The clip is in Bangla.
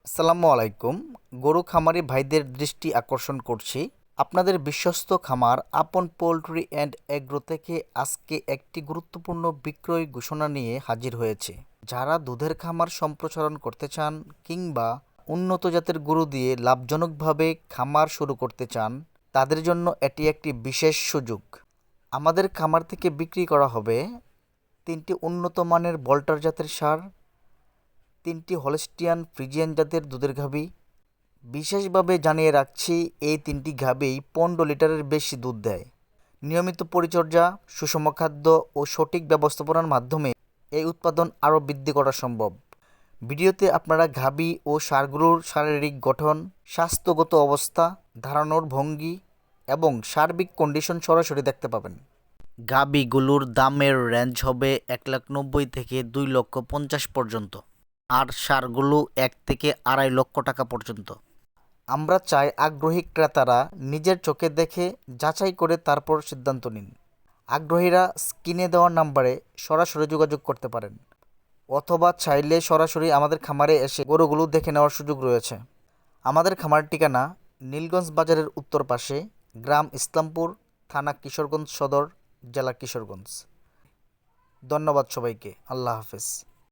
আসসালামু আলাইকুম। গরু খামারি ভাইদের দৃষ্টি আকর্ষণ করছি, আপনাদের বিশ্বস্ত খামার আপন পোল্ট্রি অ্যান্ড এগ্রো থেকে আজকে একটি গুরুত্বপূর্ণ বিক্রয় ঘোষণা নিয়ে হাজির হয়েছে। যারা দুধের খামার সম্প্রসারণ করতে চান কিংবা উন্নত জাতের গরু দিয়ে লাভজনকভাবে খামার শুরু করতে চান, তাদের জন্য এটি একটি বিশেষ সুযোগ। আমাদের খামার থেকে বিক্রি করা হবে 3টি উন্নত মানের বল্টার জাতের ষাঁড়, 3টি হলস্টিয়ান ফ্রিজিয়ান জাতের দুধের গাভী। বিশেষভাবে জানিয়ে রাখছি, এই 3টি গাভীই 15 লিটারের বেশি দুধ দেয়। নিয়মিত পরিচর্যা, সুষম খাদ্য ও সঠিক ব্যবস্থাপনার মাধ্যমে এই উৎপাদন আরও বৃদ্ধি করা সম্ভব। ভিডিওতে আপনারা গাভী ও ষাঁড়গুলোর শারীরিক গঠন, স্বাস্থ্যগত অবস্থা, ধারণার ভঙ্গি এবং সার্বিক কন্ডিশন সরাসরি দেখতে পাবেন। গাভীগুলোর দামের রেঞ্জ হবে 1,90,000 থেকে 2,50,000 পর্যন্ত, আর ষাঁড়গুলো 1 থেকে 2.5 লক্ষ টাকা পর্যন্ত। আমরা চাই আগ্রহী ক্রেতারা নিজের চোখে দেখে যাচাই করে তারপর সিদ্ধান্ত নিন। আগ্রহীরা স্ক্রিনে দেওয়া নাম্বারে সরাসরি যোগাযোগ করতে পারেন, অথবা চাইলে সরাসরি আমাদের খামারে এসে গরুগুলো দেখে নেওয়ার সুযোগ রয়েছে। আমাদের খামার ঠিকানা নীলগঞ্জ বাজারের উত্তর পাশে, গ্রাম ইসলামপুর, থানা কিশোরগঞ্জ সদর, জেলা কিশোরগঞ্জ। ধন্যবাদ সবাইকে। আল্লাহ হাফেজ।